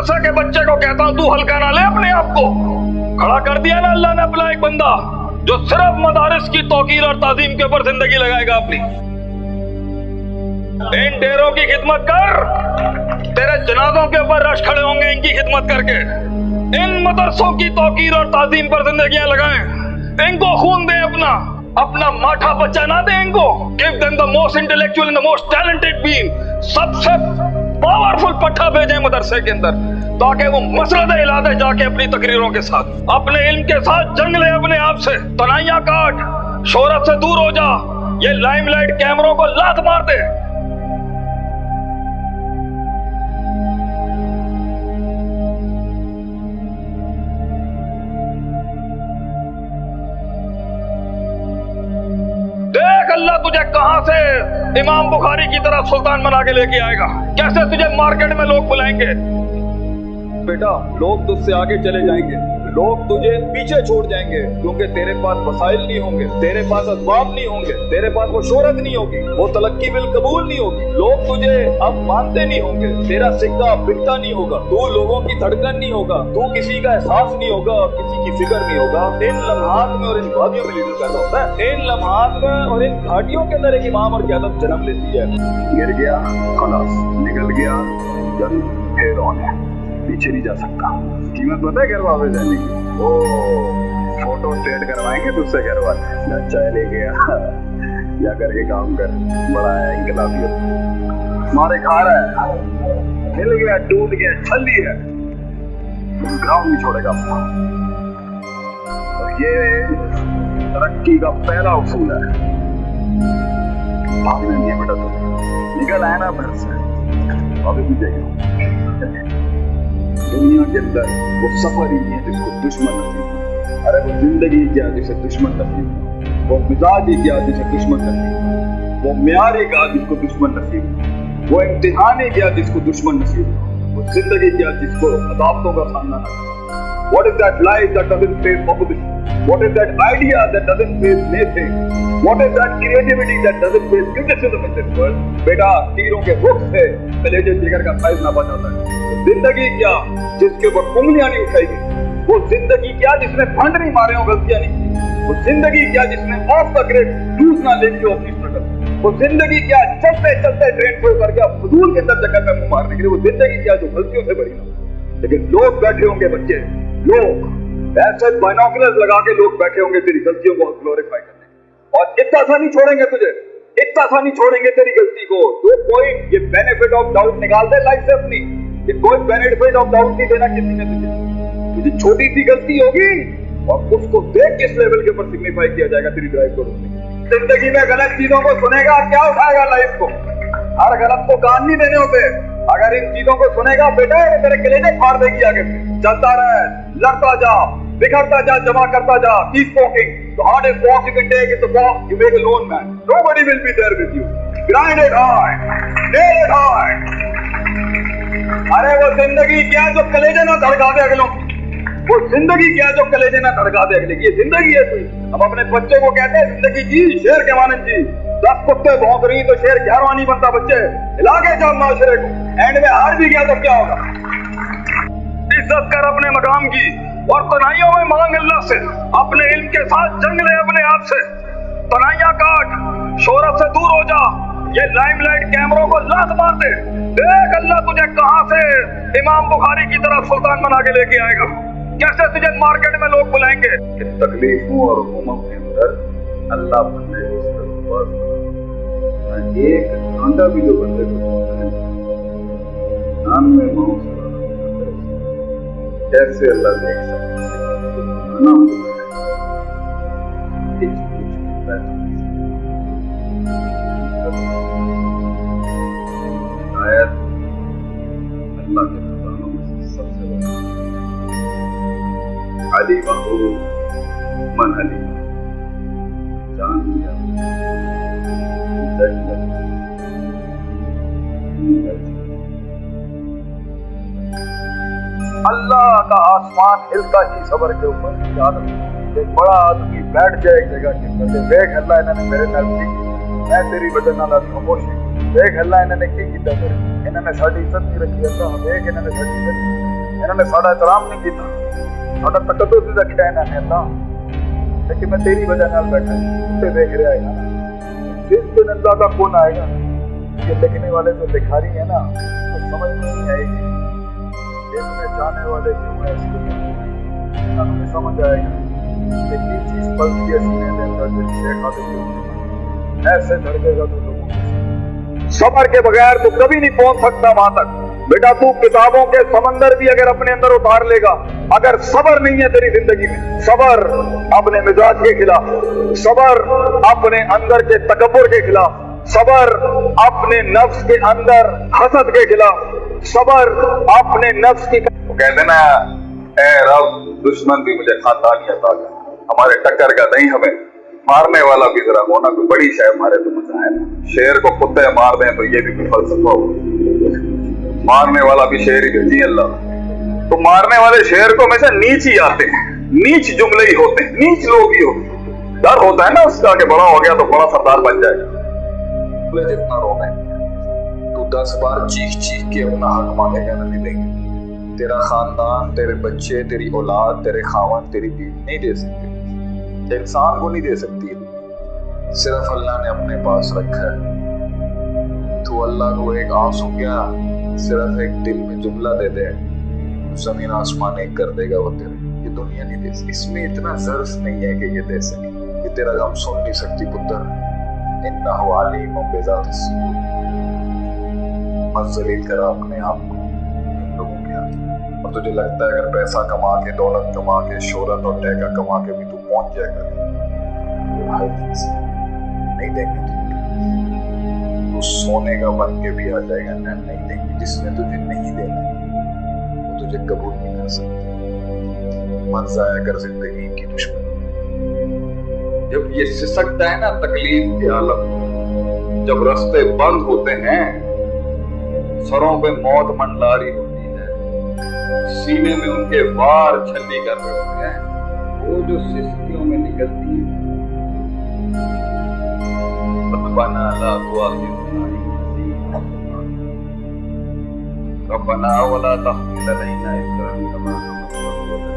मदरसा के बच्चे को कहता हूं तू हल्का ना ले अपने आप को। खड़ा कर दिया ना अल्लाह ने अपना एक बंदा जो सिर्फ मदारिस की तौकीर और ताजीम के ऊपर जिंदगी लगाएगा अपनी। इन डेरों की खिदमत कर, तेरे जनाजों के ऊपर रश खड़े होंगे इनकी खिदमत करके। इन मदरसों की तौकीर और ताजीम पर जिंदगियां लगाएं, इनको खून दें अपना माठा बच्चा ना दें इनको। Give them the most intellectual and the most talented being, सबसे पावरफुल पट्टा भेजें मदरसे के अंदर ताकि वो मसरत इला दे जाके अपनी तकरीरों के साथ, अपने इल्म के साथ जंग ले अपने आप से। तनाइयां काट, शोहरत से दूर हो जा, ये लाइमलाइट कैमरों को लात मार दे। देख अल्लाह तुझे कहां से इमाम बुखारी की तरह सुल्तान बना के लेके आएगा, कैसे तुझे मार्केट में लोग बुलाएंगे। बेटा लोग तुझसे आगे चले जाएंगे, लोग तुझे पीछे छोड़ जाएंगे क्योंकि तेरे पास वसाइल नहीं होंगे, तेरे पास असबाब नहीं होंगे, तेरे पास वो शोहरत नहीं होगी, वो तलक्की बिल कबूल नहीं होगी, लोग तुझे अब मानते नहीं होंगे, तेरा सिक्का बिकता नहीं होगा, तू लोगों की धड़कन नहीं होगा, तू किसी का एहसास नहीं होगा और किसी की फिक्र नहीं होगा। इन लम्हात में और इन घाटियों में लीडर पैदा होता है, इन लम्हात में और इन घाटियों के अंदर एक इमाम और क़यादत जन्म लेती है। गिर गया खलास, निकल गया जंग फिर ऑन है, पीछे नहीं जा सकता। कीमत पता है घर वापस जाने की? ओ फोटो स्टेट करवाएंगे तुझसे घर वाले। अच्छा ले गया या करके काम कर, बड़ा है इंकलाबियत मारे खा रहा है, हिल गया टूट गया छली है, ग्राउंड नहीं छोड़ेगा अपना। और ये तरक्की का पहला उसूल है, भागना नहीं है बेटा, तो निकल आया ना घर से वापस नहीं जाएगा। दुनिया के अंदर वो सफर ही नहीं है जिसको दुश्मन नसीब, अरे वो जिंदगी क्या जिसे दुश्मन नसीब, वो मिजाज ही क्या जिसे दुश्मन नसीब, वो म्यार ही क्या जिसको दुश्मन नसीब, वो इम्तिहान ही क्या जिसको दुश्मन नसीब, वो जिंदगी क्या जिसको अदावतों का सामना न करना। What is that life that doesn't face opposition? What is that idea that doesn't face naysaying? What is that creativity that doesn't face criticism in this world? बेटा तीरों के रुख से कलेजे जिगर का साइज ना बचाता है। तो जिंदगी क्या जिसके ऊपर उंगलियां नहीं उठाएगी, वो जिंदगी क्या जिसने फंड नहीं मारे हो, गलतियां नहीं की, वो जिंदगी क्या जिसने ऑफ द ग्रेड लूज ना ले ली हो अपनी स्ट्रगल, वो जिंदगी क्या चलते चलते ट्रेन से उतर गया फजूल के अंदर चक्कर में मुंह मारने के लिए, वो जिंदगी क्या जो गलतियों से भरी ना। लेकिन लोग बैठे होंगे बच्चे, लोग ऐसे बाइनोकुलर्स लगा के लोग बैठे होंगे तेरी गलतियों को ग्लोरीफाई करने, और इतना सा नहीं छोड़ेंगे तुझे, इतना सा नहीं छोड़ेंगे तेरी गलती को। तो कोई ये बेनिफिट ऑफ डाउट निकाल दे लाइफ से अपनी, ये कोई बेनिफिट ऑफ डाउट नहीं देना किसी ने तुझे छोटी सी गलती होगी और उसको देख किस लेवल के ऊपर सिग्निफाई किया जाएगा तेरी ड्राइव को रोकने। जिंदगी में गलत चीजों को सुनेगा क्या उठाएगा लाइफ को, हर गलत को कान नहीं देने होते। अगर इन चीजों को सुनेगा बेटा ये तेरे कलेजे फाड़ देगी आगे से। चलता रहे, लड़ता जा, बिखरता जा, जमा करता जा, keep walking. The hardest walk you can take is the walk you make alone, man. Nobody will be there with you. Grind it hard, nail it hard. अरे वो जिंदगी क्या जो कलेजे ना धड़का दे अगलों की, वो जिंदगी क्या जो कलेजे ना धड़का दे अगले की, ये जिंदगी है कोई। हम अपने बच्चों को कहते हैं जिंदगी जी शेर के मानन जी, 10 कुत्ते भौंक रही तो शेर 11वां नहीं बनता बच्चे, हिला के जाओ माशरे को, एंड में हार भी गया तो क्या होगा। इज्जत कर अपने मकाम की और तनाइयों में मांग अल्लाह से, अपने इल्म के साथ जंग ले अपने आप से। तनाइयां काट, शोहरत से दूर हो जा, ये लाइमलाइट कैमरों को लात मार दे। देख अल्लाह तुझे कहां से इमाम बुखारी की तरह सुल्तान बना के लेके आएगा, कैसे तुझे मार्केट में लोग बुलाएंगे। तकलीफों और हुक्मों के अंदर अल्लाह बंदे को एक कांटा भी जो बंदे को नाम में माओ कैसे अल्लाह देख सकता शायद अल्लाह के खजानों में सबसे बड़ा अली बहू मन अली जान लिया अल्लाह का आसमान हिलता ही सबर के ऊपर। एक बड़ा आदमी बैठ जाए एक जगह के अंदर, देख अल्लाह इन्होंने मेरे नजदीक, मैं तेरी वजह नाल खामोश دیکھ اللہ انہوں نے کی کیتا کرے انہوں نے ساڑی عزت نہیں رکھی اللہ دیکھ انہوں نے ساڑی عزت نہیں انہوں نے ساڑا احترام نہیں کیتا ساڑا تقدس نہیں رکھا انہوں نے اللہ لیکن میں تیری وجہ نال بیٹھا تے دیکھ رہا ہے جس دن اللہ کا کون آئے گا یہ لکھنے والے جو لکھاری ہیں نا وہ سمجھ نہیں آئے گی اس میں جانے والے کیوں ایسے انہیں سمجھ آئے گا کہ یہ چیز پلتی ہے سینے دے اندر جن شیخ آتے ایسے دھڑکے گا تو لوگوں کو صبر کے بغیر تو کبھی نہیں پہنچ سکتا وہاں تک بیٹا تو کتابوں کے سمندر بھی اگر اپنے اندر اتار لے گا اگر صبر نہیں ہے تیری زندگی میں صبر اپنے مزاج کے خلاف صبر اپنے اندر کے تکبر کے خلاف صبر اپنے نفس کے اندر حسد کے خلاف صبر اپنے نفس کی وہ کہتے نا اے رب دشمن بھی مجھے کھاتا نہیں آتا ہمارے ٹکر کا نہیں ہمیں مارنے والا بھی ذرا ہونا کوئی بڑی شے مارے تو مزہ ہے شیر کو کتے مار دیں تو یہ بھی کوئی فلسفہ ہو مارنے والا بھی شیر ہی جی اللہ تو مارنے والے شیر کو ہمیشہ نیچ ہی آتے ہیں نیچ جملے ہی ہوتے ہیں نیچ لوگ ہی ہوتے ہیں ڈر ہوتا ہے نا اس کا کہ بڑا ہو گیا تو بڑا سردار بن جائے گا جتنا رونا ہے تو 10 بار چیخ چیخ کے اپنا حق مانگے گا نہیں دیں گے تیرا خاندان تیرے بچے تیری اولاد تیرے خاوند تیری بیوی نہیں دے سکتے انسان کو نہیں دے سکتی صرف اللہ نے اپنے پاس رکھا ہے تو اللہ کو ایک آنسو کیا صرف ایک دل میں جملہ دے دے زمین آسمان ایک کر دے گا وہ تیرے یہ دنیا نہیں دے سکتی اس میں اتنا ظرف نہیں ہے کہ یہ دے سکے کہ تیرا غم سن نہیں سکتی پتر انہو علیم بذات الصدور مت ذلیل کرا اپنے آپ کو ان لوگوں کے آگے اور تجھے لگتا ہے اگر پیسہ کما کے دولت کما کے شہرت اور ٹیکا کما کے بھی تو پہنچ جائے گا نہیں دیں گے تو سونے کا بن کے بھی آ جائے گا نہیں دیں گے جس نے تجھے نہیں دینا وہ تجھے قبول نہیں کر سکتا مت ضائع کر زندگی کی دشمنی جب یہ سسکتا ہے نا تکلیف کے عالم جب راستے بند ہوتے ہیں سروں پہ موت منڈلا رہی ہوتی ہے سینے میں ان کے وار چھلنی کر رہے ہوتے ہیں وہ جو سستیوں میں نکلتی ہے ربنا لا تؤاخذنا ربنا ولا تحمل علينا إصرا كما حملته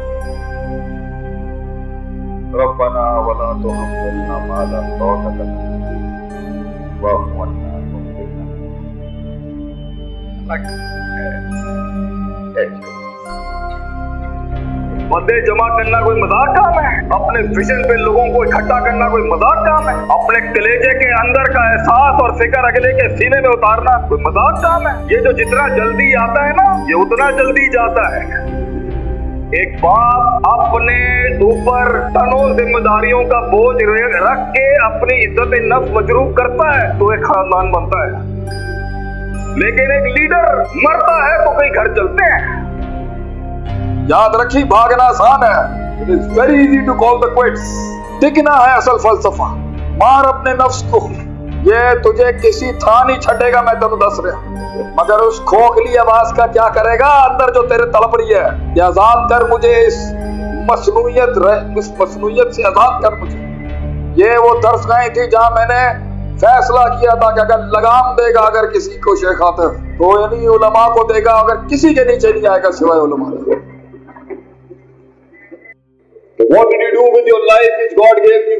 ربنا ولا تحملنا ما لا طاقة لنا واعف عنا بندے جمع کرنا کوئی مذاق کام ہے اپنے ویژن پہ لوگوں کو اکٹھا کرنا کوئی مذاق کام ہے اپنے کلیجے کے اندر کا احساس اور فکر اگلے کے سینے میں اتارنا کوئی مذاق کام ہے یہ جو جتنا جلدی آتا ہے نا یہ اتنا جلدی جاتا ہے ایک باپ اپنے اوپر ٹنوں ذمہ داریوں کا بوجھ رکھ کے اپنی عزت نفس مجروح کرتا ہے تو ایک خاندان بنتا ہے لیکن ایک لیڈر مرتا ہے تو کئی گھر چلتے ہیں یاد رکھی بھاگنا آسان ہے It is very easy to call the quits ٹکنا ہے اصل فلسفہ مار اپنے نفس کو یہ تجھے کسی تھا نہیں چھڑے گا میں تمہیں دس رہا مگر اس کھوکھلی آواز کا کیا کرے گا اندر جو تیرے تڑپ رہی ہے یہ آزاد کر مجھے اس مصنوعیت سے آزاد کر مجھے یہ وہ درس گاہیں تھی جہاں میں نے فیصلہ کیا تھا کہ اگر لگام دے گا اگر کسی کو شیخ آتے تو یعنی علماء کو دے گا اگر کسی کے نیچے نہیں آئے گا سوائے علماء دے What did you do with your life which God gave you?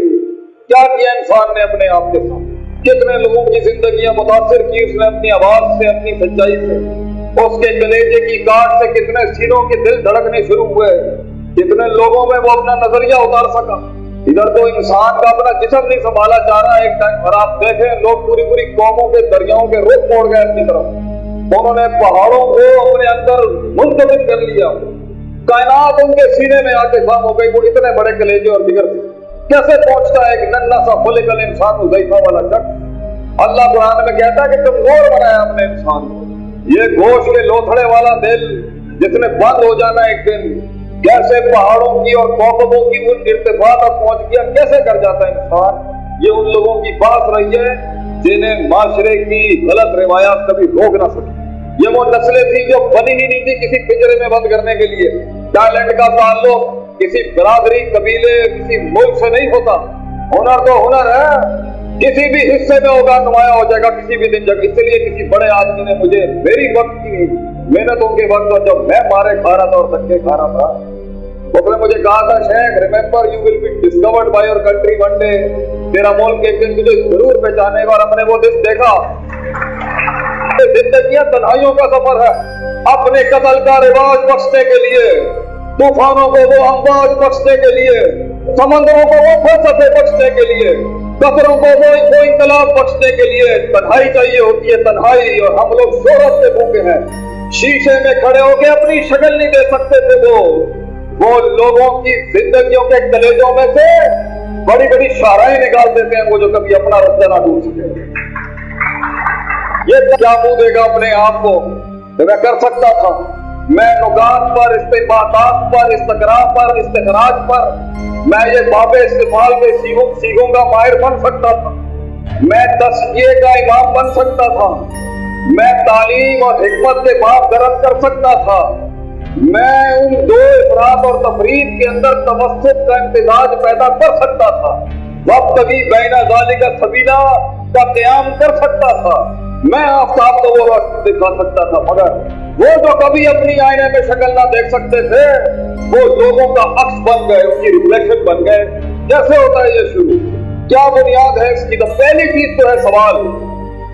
کیا کیا انسان نے اپنے آپ کے ساتھ کتنے لوگوں کی زندگیاں متاثر کی اس نے اپنی آواز سے اپنی سچائی سے اس کے کلیجے کی کاٹ سے کتنے سینوں کے دل دھڑکنے شروع ہوئے کتنے لوگوں میں وہ اپنا نظریہ اتار سکا ادھر تو انسان کا اپنا جسم نہیں سنبھالا جا رہا ایک ٹائم اور آپ دیکھیں لوگ پوری قوموں کے دریاؤں کے رخ موڑ گئے اپنی طرف انہوں نے پہاڑوں کو اپنے اندر منتظم کر لیا کائنات ان کے سینے میں آ کے خام ہو گئی وہ اتنے بڑے کلیجے اور جگر تھے کیسے پہنچتا ہے ایک ننھا سا خلقل انسان حذیفہ والا شخص اللہ قرآن میں کہتا ہے کہ کمزور بنایا ہم نے انسان کو یہ گوشت کے لوتھڑے والا دل جس نے بند ہو جانا ایک دن کیسے پہاڑوں کی اور کوکبوں کی ان ارتفاع تک پہنچ گیا کیسے کر جاتا ہے انسان یہ ان لوگوں کی بات رہی ہے جنہیں معاشرے کی غلط روایات کبھی روک نہ سکی یہ وہ نسلیں تھی جو بنی ہی نہیں تھی کسی پنجرے میں بند کرنے کے لیے ٹیلنٹ کا تعلق کسی برادری قبیلے کسی ملک سے نہیں ہوتا ہنر تو ہنر ہے किसी भी हिस्से में होगा नुमाया हो जाएगा किसी भी दिन जग। इसलिए किसी बड़े आदमी ने मुझे मेरी वक्त की मेहनतों के वक्त और जब मैं मारे खा रहा था और धक्के खा रहा था, उसने मुझे कहा था, Sheikh remember you will be discovered by your country one day, तेरा मुल्क एक दिन तुझे जरूर पहचानेगा। और हमने वो दिन देखा। जिंदगियां तन्हाइयों का सफर है। अपने कत्ल का रिवाज बख्शने के लिए, तूफानों को वो अम्बाज बख्शने के लिए, समंदरों को वो फलसफे बख्शने के लिए, कब्रों को वो इनकलाब बख्शने के लिए तन्हाई चाहिए होती है, तन्हाई। और हम लोग शोहरत से भूखे हैं। शीशे में खड़े होकर अपनी शक्ल नहीं दे सकते थे। वो लोगों की जिंदगियों के कलेजों में से बड़ी बड़ी शाहराएं निकाल देते हैं, वो जो कभी अपना रास्ता ना ढूंढ सके। ये क्या मुंह देगा अपने आप को? तो मैं कर सकता था। मैं नुकात पर, इस्तेमालात पर, इस्तकरा पर, इस्तिखराज पर मैं ये बाबे इस्तेमाल के सीखों का माहिर बन सकता था। मैं तस्किये का इमाम बन सकता था। मैं तालीम और हिकमत के बाप दरद कर सकता था। मैं उन दो इफरात और तफरीद के अंदर तवस्सुत का इम्तिजाज पैदा कर सकता था। वक्त कभी बैना ज़ालिका सबीला का क़याम कर सकता था। मैं आफ्ताब को वो रास्ता दिखा सकता था। मगर वो जो कभी अपनी आईने में शक्ल ना देख सकते थे, वो लोगों का अक्स बन गए, उनकी रिफ्लेक्शन बन गए। कैसे होता है ये शुरू? क्या बुनियाद है इसकी? तो पहली चीज तो है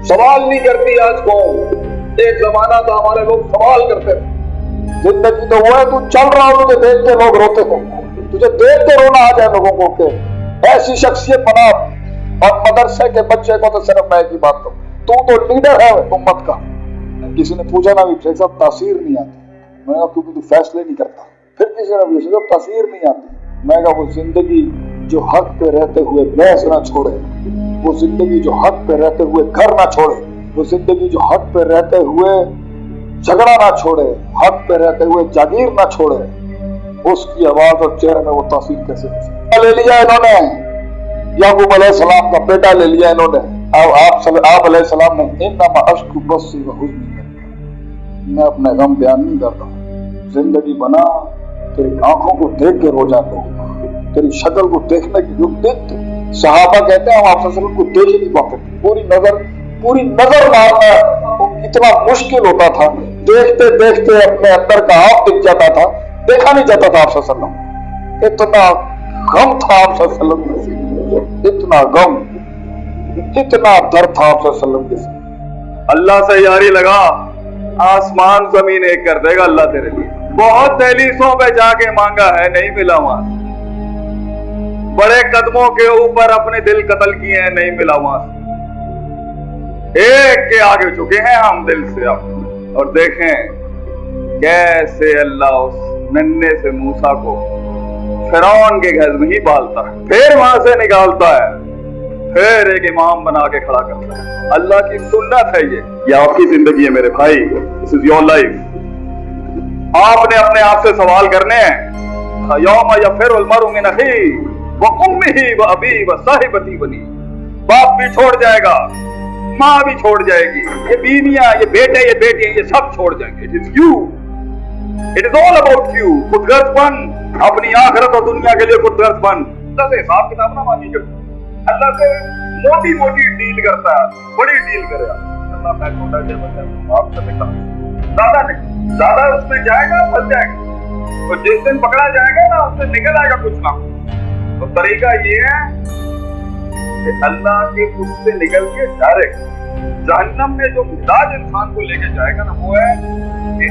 सवाल नहीं करती आज कौन। एक जमाना था हमारे लोग सवाल करते थे। जिंदगी तो वो है, तू चल रहा हो, तुझे देख के लोग रोते थे, तुझे देख के रोना आ जाए लोगों को के ऐसी शख्सियत बना। और मदरसे के बच्चे को तो सिर्फ मैं एक ही बात कहूं, तू तो लीडर है उम्मत का। किसी ने पूछा ना भी शेख साहब तासीर नहीं आती। मैंने कहा क्योंकि तू फैसले नहीं करता। फिर किसी ने पूछा जब तासीर नहीं आती। मैं कहा वो जिंदगी जो हक पे रहते हुए बहस ना छोड़े, वो जिंदगी जो हक पे रहते हुए घर ना छोड़े, वो जिंदगी जो हक पे रहते हुए झगड़ा ना छोड़े, हक पे रहते हुए जागीर ना छोड़े, उसकी आवाज और चेहरे में वो तासीर कैसे ले लिया इन्होंने। याकूब अलैहिस्सलाम का बेटा ले लिया इन्होंने। आप अलैहिस्सलाम ने इन्नमा अश्कु बस्सी व हुज़्नी, मैं अपने गम बयान नहीं करता। जिंदगी बना तेरी आंखों को देख के रो जाते हो, तेरी शक्ल को देखने की जो देखते। सहाबा कहते हैं हम आप सल्लल्लाहु अलैहि वसल्लम को देख ही नहीं पाते, पूरी नजर मारना इतना मुश्किल होता था। देखते देखते अपने अंदर का आप दिख जाता था, देखा नहीं जाता था आप सल्लल्लाहु अलैहि वसल्लम। इतना गम था आप सल्लल्लाहु अलैहि वसल्लम, इतना गम, इतना दर्द था आप सल्लल्लाहु अलैहि वसल्लम। अल्लाह से यारी लगा, आसमान जमीन एक कर देगा अल्लाह तेरे लिए। बहुत दहलीजों पे जाके मांगा है, नहीं मिला वहां। बड़े कदमों के ऊपर अपने दिल कत्ल किए हैं, नहीं मिला वहां। एक के आगे झुके हैं हम दिल से अब। और देखें कैसे अल्लाह उस नन्हे से मूसा को फिरौन के घर में ही पालता है, फिर वहां से निकालता है, फिर एक इमाम बना के खड़ा करता है। अल्लाह की सुन्नत है ये आपकी जिंदगी है मेरे भाई। This is your life. आपने अपने आप से सवाल करने हैं। यौम यफिरुल मरउ मिन अखीही व उम्मिही व अबीही व साहिबती बनी। बाप भी छोड़ जाएगा, माँ भी छोड़ जाएगी, ये बीवियां, ये बेटे, ये बेटियां, ये सब छोड़ जाएंगे। It is you, it is all about you. खुदगर्ज बन, अपनी आखिरत और दुनिया के लिए खुदगर्ज बन। अल्लाह से हिसाब किताब ना मांगिए। अल्लाह से मोटी मोटी डील करता है, बड़ी डील करेगा। अल्लाह मैं छोटा से बच्चा आप से निकल ज्यादा नहीं, ज्यादा उसमें जाएगा फंस जाएगा। तो जिस दिन पकड़ा जाएगा ना उससे निकल आएगा कुछ ना। तो तरीका ये है कि अल्लाह के उससे निकल के डायरेक्ट जहन्नम में जो मिजाज इंसान को लेके जाएगा ना, वो है कि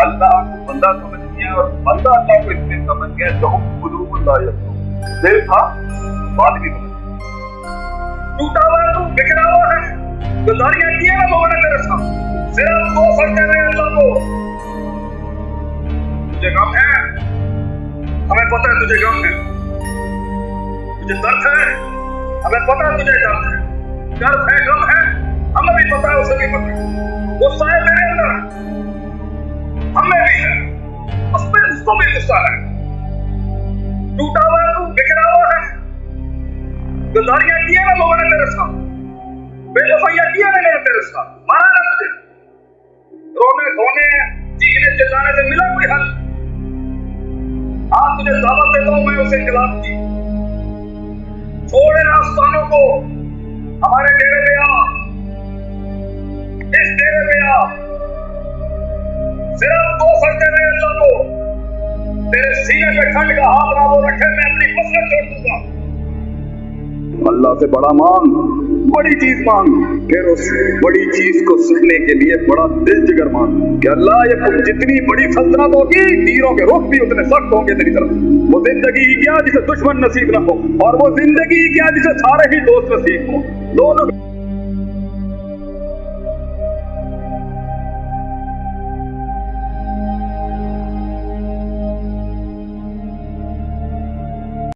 अल्लाह को बंदा समझ गया और बंदा अल्लाह को इसलिए समझ गया जो दिल था बात भी समझ टूटा हुआ है, बिखरा हुआ है, तो लारियां किए ना लोगों ने तेरे साथ। सिर्फ दो फंसे हुए अल्लाह को। तुझे गम है, हमें पता है तुझे गम है। तुझे दर्द है, हमें पता है तुझे दर्द है। दर्द है, गम है, हमें भी पता है, उसे भी पता है। गुस्सा है तेरे अंदर, हमें भी है, उस पर उसको भी गुस्सा है। टूटा हुआ है, तू बिखरा हुआ है, गुजारियां किए ना लोगों ने तेरे साथ, बेवफाइयां किए ना तेरे साथ, मारा ना तुझे। रोने धोने चीखने चिल्लाने से मिला कोई हल? आज तुझे दावत देता हूं मैं उस इनकलाब की। छोड़ इन आस्थानों को, हमारे डेरे पे आ, इस डेरे पे आ, सिर्फ 2 सजदे दे अल्लाह को, तेरे सीने पे ठंड का हाथ ना वो रखे, मैं अपनी मसलत छोड़ दूंगा। अल्लाह से बड़ा मांग, बड़ी चीज मांग, फिर उस बड़ी चीज को सहने के लिए बड़ा दिल जिगर मांग कि अल्लाह ये जितनी बड़ी सल्तनत होगी, तीरों के रुख भी उतने सख्त होंगे तेरी तरफ। वो जिंदगी ही क्या जिसे दुश्मन नसीब ना हो, और वो जिंदगी ही क्या जिसे सारे ही दोस्त नसीब हो। दोनों